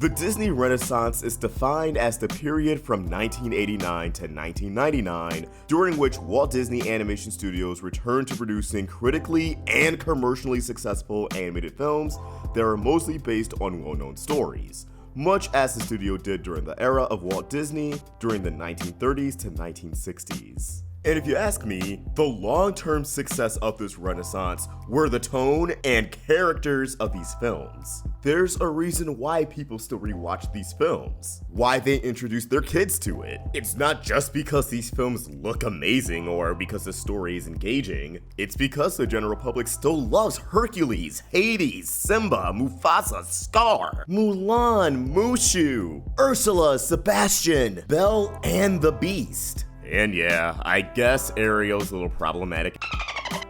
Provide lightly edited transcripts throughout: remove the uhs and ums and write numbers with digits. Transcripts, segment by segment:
The Disney Renaissance is defined as the period from 1989 to 1999, during which Walt Disney Animation Studios returned to producing critically and commercially successful animated films that are mostly based on well-known stories, much as the studio did during the era of Walt Disney during the 1930s to 1960s. And if you ask me, the long-term success of this renaissance were the tone and characters of these films. There's a reason why people still rewatch these films, why they introduce their kids to it. It's not just because these films look amazing or because the story is engaging, it's because the general public still loves Hercules, Hades, Simba, Mufasa, Scar, Mulan, Mushu, Ursula, Sebastian, Belle, and the Beast. And yeah, I guess Ariel's a little problematic.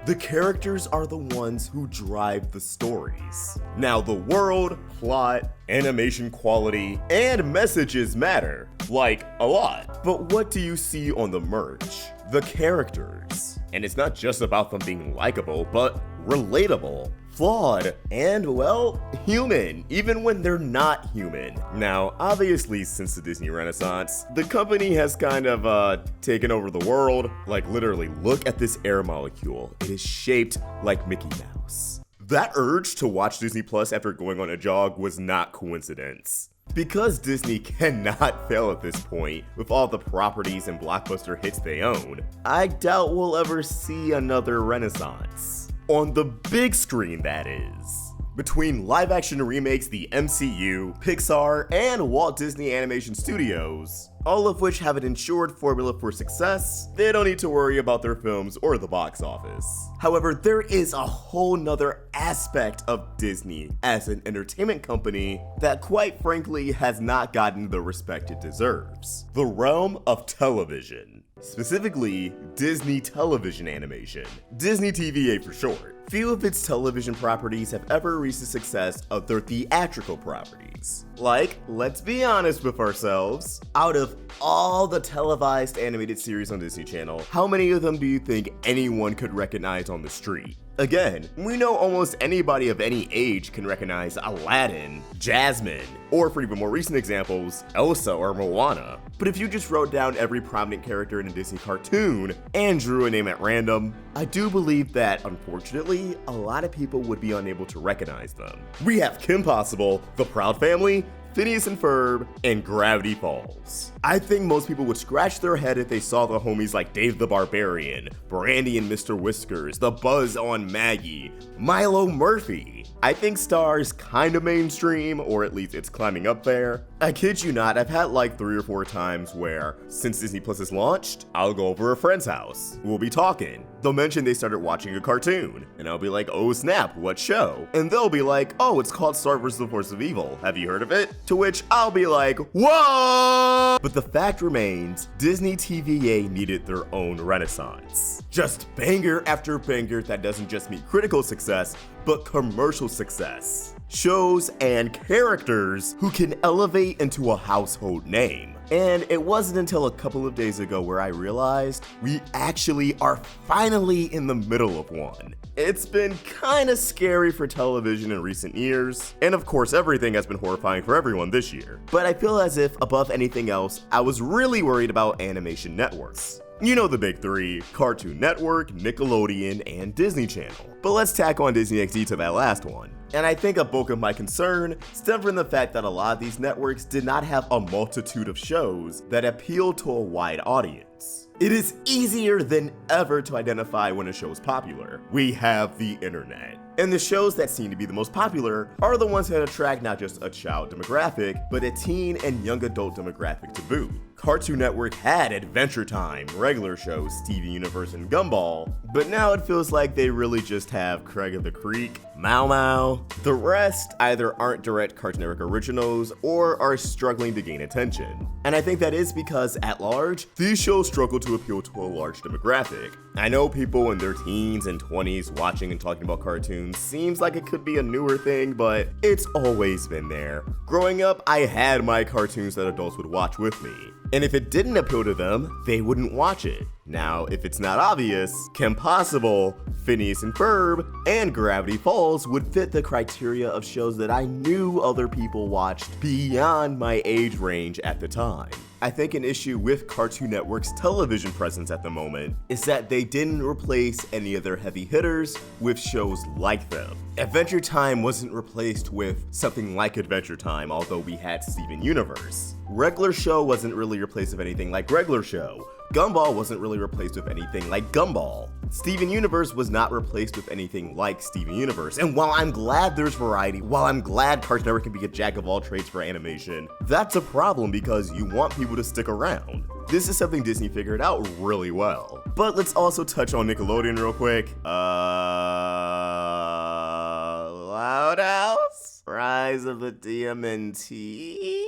The characters are the ones who drive the stories. Now the world, plot, animation quality, and messages matter, like a lot. But what do you see on the merch? The characters. And it's not just about them being likable, but relatable, flawed, and, well, human, even when they're not human. Now, obviously, since the Disney Renaissance, the company has kind of, taken over the world. Like, literally, look at this air molecule. It is shaped like Mickey Mouse. That urge to watch Disney Plus after going on a jog was not coincidence. Because Disney cannot fail at this point, with all the properties and blockbuster hits they own, I doubt we'll ever see another renaissance. On the big screen, that is. Between live-action remakes, the MCU, Pixar, and Walt Disney Animation Studios, all of which have an ensured formula for success, they don't need to worry about their films or the box office. However, there is a whole nother aspect of Disney as an entertainment company that quite frankly has not gotten the respect it deserves. The realm of television. Specifically, Disney television animation. Disney TVA for short. Few of its television properties have ever reached the success of their theatrical properties. Like, let's be honest with ourselves, out of all the televised animated series on Disney Channel, how many of them do you think anyone could recognize on the street? Again, we know almost anybody of any age can recognize Aladdin, Jasmine, or for even more recent examples, Elsa or Moana. But if you just wrote down every prominent character in a Disney cartoon and drew a name at random, I do believe that, unfortunately, a lot of people would be unable to recognize them. We have Kim Possible, The Proud Family, Phineas and Ferb, and Gravity Falls. I think most people would scratch their head if they saw the homies like Dave the Barbarian, Brandy and Mr. Whiskers, the Buzz on Maggie, Milo Murphy. I think Star's kinda mainstream, or at least it's climbing up there. I kid you not, I've had like 3 or 4 times where, since Disney Plus has launched, I'll go over a friend's house. We'll be talking. They'll mention they started watching a cartoon, and I'll be like, oh snap, what show? And they'll be like, oh, it's called Star vs. the Force of Evil. Have you heard of it? To which I'll be like, whoa! But the fact remains, Disney TVA needed their own renaissance. Just banger after banger that doesn't just meet critical success, but commercial success. Shows and characters who can elevate into a household name. And it wasn't until a couple of days ago where I realized we actually are finally in the middle of one. It's been kinda scary for television in recent years, and of course everything has been horrifying for everyone this year. But I feel as if, above anything else, I was really worried about animation networks. You know the big 3, Cartoon Network, Nickelodeon, and Disney Channel. But let's tack on Disney XD to that last one. And I think a bulk of my concern stemmed from the fact that a lot of these networks did not have a multitude of shows that appeal to a wide audience. It is easier than ever to identify when a show is popular. We have the internet. And the shows that seem to be the most popular are the ones that attract not just a child demographic, but a teen and young adult demographic to boot. Cartoon Network had Adventure Time, regular shows, Steven Universe, and Gumball, but now it feels like they really just have Craig of the Creek, Mau Mau. The rest either aren't direct Cartoon Network originals or are struggling to gain attention. And I think that is because, at large, these shows struggle to appeal to a large demographic. I know people in their teens and 20s watching and talking about cartoons seems like it could be a newer thing, but it's always been there. Growing up, I had my cartoons that adults would watch with me. And if it didn't appeal to them, they wouldn't watch it. Now, if it's not obvious, Kim Possible, Phineas and Ferb, and Gravity Falls would fit the criteria of shows that I knew other people watched beyond my age range at the time. I think an issue with Cartoon Network's television presence at the moment is that they didn't replace any of their heavy hitters with shows like them. Adventure Time wasn't replaced with something like Adventure Time, although we had Steven Universe. Regular Show wasn't really replaced with anything like Regular Show. Gumball wasn't really replaced with anything like Gumball. Steven Universe was not replaced with anything like Steven Universe. And while I'm glad there's variety, while I'm glad Cartoon Network can be a jack of all trades for animation, that's a problem because you want people to stick around. This is something Disney figured out really well. But let's also touch on Nickelodeon real quick. Loud House? Rise of the TMNT?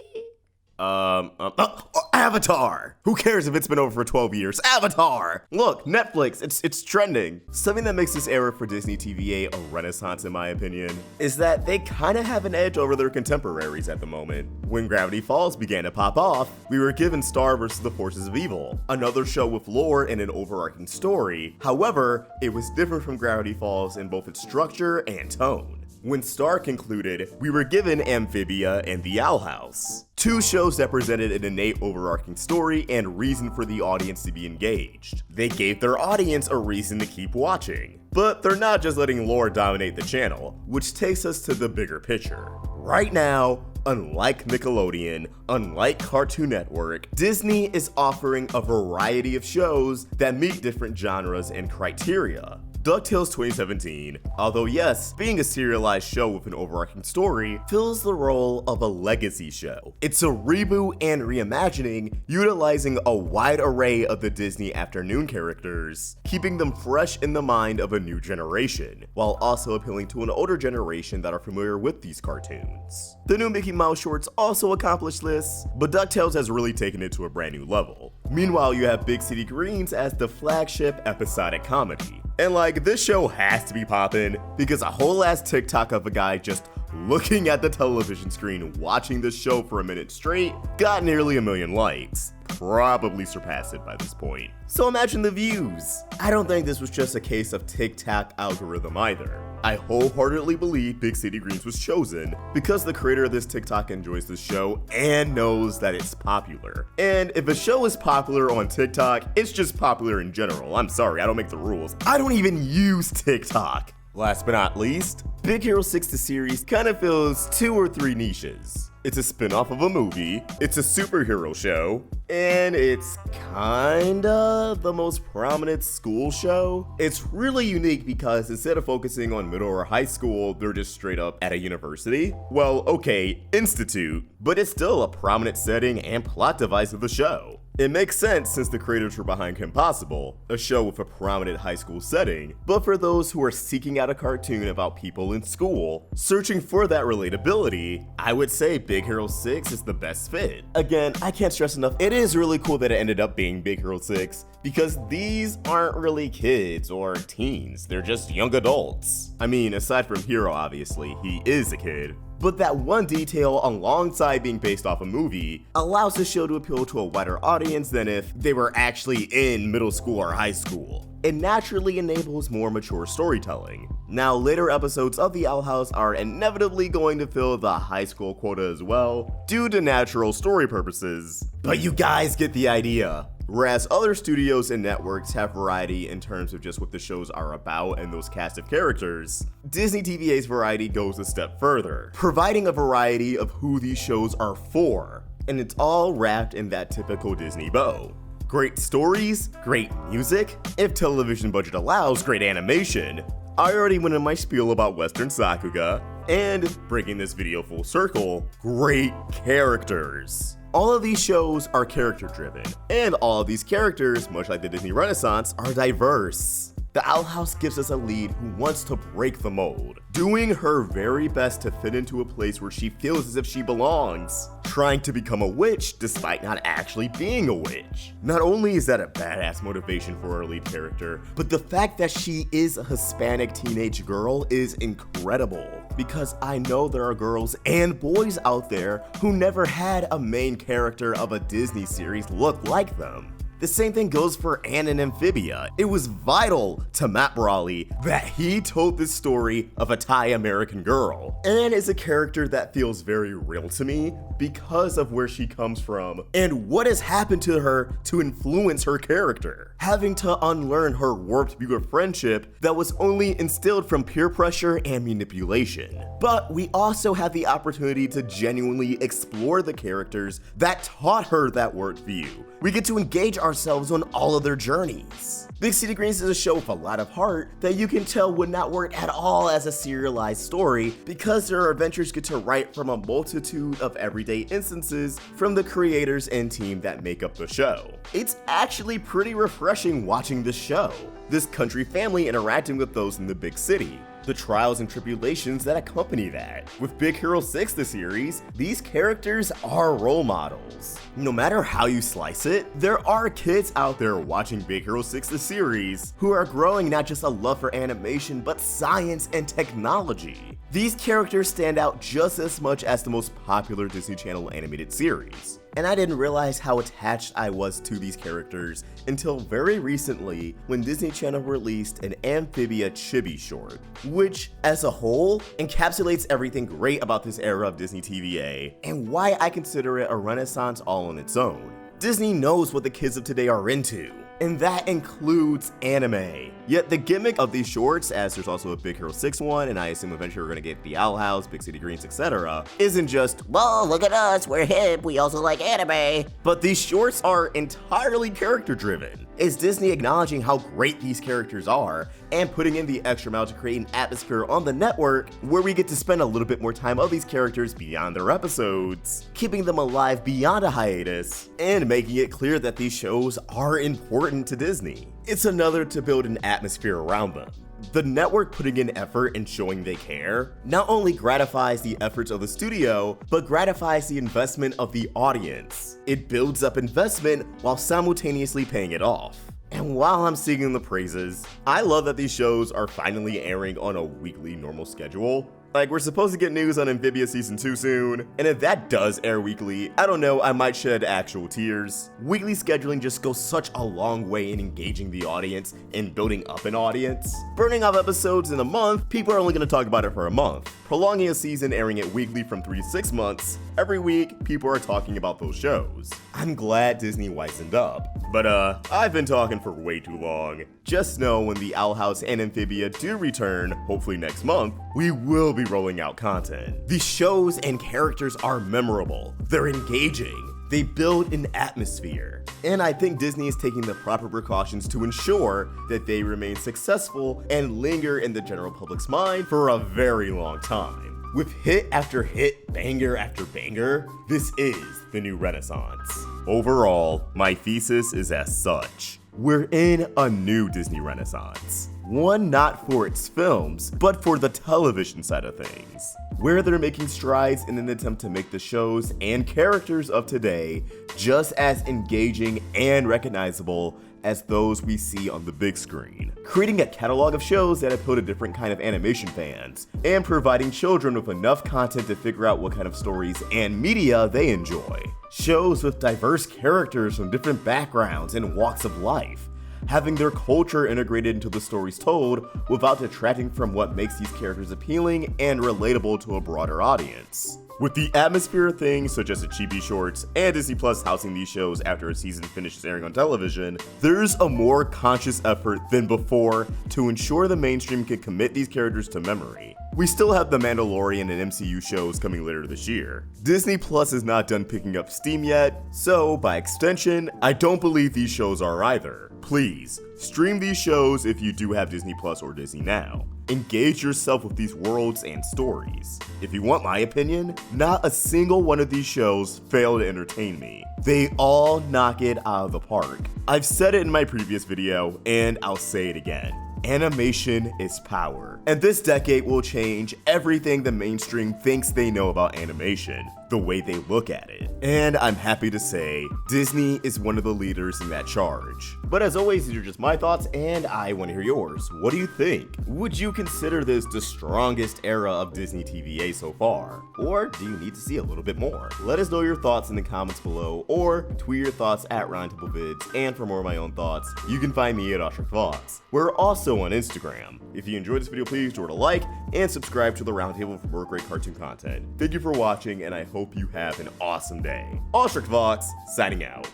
Avatar! Who cares if it's been over for 12 years? Avatar! Look, Netflix, it's trending. Something that makes this era for Disney TVA a renaissance in my opinion, is that they kinda have an edge over their contemporaries at the moment. When Gravity Falls began to pop off, we were given Star vs. the Forces of Evil, another show with lore and an overarching story. However, it was different from Gravity Falls in both its structure and tone. When Star concluded, we were given Amphibia and The Owl House, two shows that presented an innate overarching story and reason for the audience to be engaged. They gave their audience a reason to keep watching. But they're not just letting lore dominate the channel, which takes us to the bigger picture. Right now, unlike Nickelodeon, unlike Cartoon Network, Disney is offering a variety of shows that meet different genres and criteria. DuckTales 2017, although yes, being a serialized show with an overarching story, fills the role of a legacy show. It's a reboot and reimagining, utilizing a wide array of the Disney afternoon characters, keeping them fresh in the mind of a new generation, while also appealing to an older generation that are familiar with these cartoons. The new Mickey Mouse shorts also accomplish this, but DuckTales has really taken it to a brand new level. Meanwhile, you have Big City Greens as the flagship episodic comedy. And like, this show has to be poppin' because a whole ass TikTok of a guy just looking at the television screen watching the show for a minute straight got nearly 1 million likes. Probably surpassed it by this point. So imagine the views. I don't think this was just a case of TikTok algorithm either. I wholeheartedly believe Big City Greens was chosen because the creator of this TikTok enjoys the show and knows that it's popular. And if a show is popular on TikTok, it's just popular in general. I'm sorry, I don't make the rules. I don't even use TikTok. Last but not least, Big Hero 6 the series kind of fills 2 or 3 niches. It's a spin-off of a movie, it's a superhero show, and it's kinda the most prominent school show. It's really unique because instead of focusing on middle or high school, they're just straight up at a university. Well, okay, institute, but it's still a prominent setting and plot device of the show. It makes sense since the creators were behind Kim Possible, a show with a prominent high school setting, but for those who are seeking out a cartoon about people in school, searching for that relatability, I would say Big Hero 6 is the best fit. Again, I can't stress enough, it is really cool that it ended up being Big Hero 6, because these aren't really kids or teens, they're just young adults. I mean, aside from Hero obviously, he is a kid. But that one detail, alongside being based off a movie, allows the show to appeal to a wider audience than if they were actually in middle school or high school. It naturally enables more mature storytelling. Now, later episodes of The Owl House are inevitably going to fill the high school quota as well, due to natural story purposes. But you guys get the idea. Whereas other studios and networks have variety in terms of just what the shows are about and those cast of characters, Disney TVA's variety goes a step further, providing a variety of who these shows are for, and it's all wrapped in that typical Disney bow. Great stories, great music, if television budget allows, great animation. I already went in my spiel about Western Sakuga, and bringing this video full circle, great characters. All of these shows are character driven, and all of these characters, much like the Disney Renaissance, are diverse. The Owl House gives us a lead who wants to break the mold, doing her very best to fit into a place where she feels as if she belongs, trying to become a witch despite not actually being a witch. Not only is that a badass motivation for our lead character, but the fact that she is a Hispanic teenage girl is incredible, because I know there are girls and boys out there who never had a main character of a Disney series look like them. The same thing goes for Ann and Amphibia. It was vital to Matt Brawley that he told this story of a Thai American girl. Ann is a character that feels very real to me because of where she comes from and what has happened to her to influence her character. Having to unlearn her warped view of friendship that was only instilled from peer pressure and manipulation. But we also have the opportunity to genuinely explore the characters that taught her that warped view. We get to engage ourselves on all of their journeys. Big City Greens is a show with a lot of heart that you can tell would not work at all as a serialized story because their adventures get to write from a multitude of everyday instances from the creators and team that make up the show. It's actually pretty refreshing watching this show. This country family interacting with those in the big city. The trials and tribulations that accompany that. With Big Hero 6 the series, these characters are role models. No matter how you slice it, there are kids out there watching Big Hero 6 the series who are growing not just a love for animation, but science and technology. These characters stand out just as much as the most popular Disney Channel animated series. And I didn't realize how attached I was to these characters until very recently when Disney Channel released an Amphibia chibi short, which as a whole encapsulates everything great about this era of Disney TVA and why I consider it a renaissance all on its own. Disney knows what the kids of today are into, and that includes anime. Yet the gimmick of these shorts, as there's also a Big Hero 6 one, and I assume eventually we're gonna get the Owl House, Big City Greens, etc., isn't just, whoa, look at us, we're hip, we also like anime. But these shorts are entirely character driven. It's Disney acknowledging how great these characters are and putting in the extra mile to create an atmosphere on the network where we get to spend a little bit more time of these characters beyond their episodes, keeping them alive beyond a hiatus, and making it clear that these shows are important to Disney. It's another to build an atmosphere around them. The network putting in effort and showing they care not only gratifies the efforts of the studio, but gratifies the investment of the audience. It builds up investment while simultaneously paying it off. And while I'm singing the praises, I love that these shows are finally airing on a weekly normal schedule. Like, we're supposed to get news on Amphibia Season 2 soon, and if that does air weekly, I don't know, I might shed actual tears. Weekly scheduling just goes such a long way in engaging the audience and building up an audience. Burning off episodes in a month, people are only going to talk about it for a month. Prolonging a season, airing it weekly from 3 to 6 months, every week, people are talking about those shows. I'm glad Disney wisened up. But I've been talking for way too long. Just know when the Owl House and Amphibia do return, hopefully next month, we will be rolling out content. These shows and characters are memorable. They're engaging. They build an atmosphere. And I think Disney is taking the proper precautions to ensure that they remain successful and linger in the general public's mind for a very long time. With hit after hit, banger after banger, this is the new Renaissance. Overall, my thesis is as such. We're in a new Disney Renaissance. One not for its films, but for the television side of things, where they're making strides in an attempt to make the shows and characters of today just as engaging and recognizable as those we see on the big screen, creating a catalog of shows that appeal to different kind of animation fans, and providing children with enough content to figure out what kind of stories and media they enjoy. Shows with diverse characters from different backgrounds and walks of life, having their culture integrated into the stories told without detracting from what makes these characters appealing and relatable to a broader audience. With the atmosphere of things such as the chibi shorts and Disney Plus housing these shows after a season finishes airing on television, there's a more conscious effort than before to ensure the mainstream can commit these characters to memory. We still have The Mandalorian and MCU shows coming later this year. Disney Plus is not done picking up steam yet, so by extension, I don't believe these shows are either. Please, stream these shows if you do have Disney Plus or Disney Now. Engage yourself with these worlds and stories. If you want my opinion, not a single one of these shows fail to entertain me. They all knock it out of the park. I've said it in my previous video, and I'll say it again. Animation is power, and this decade will change everything the mainstream thinks they know about animation. the way they look at it. And I'm happy to say, Disney is one of the leaders in that charge. But as always, these are just my thoughts, and I want to hear yours. What do you think? Would you consider this the strongest era of Disney TVA so far? Or do you need to see a little bit more? Let us know your thoughts in the comments below, or tweet your thoughts at Roundtable Vids, and for more of my own thoughts, you can find me at OstricVox. We're also on Instagram. If you enjoyed this video, please give it a like, and subscribe to the Roundtable for more great cartoon content. Thank you for watching, and I hope you have an awesome day. OstricVox, signing out.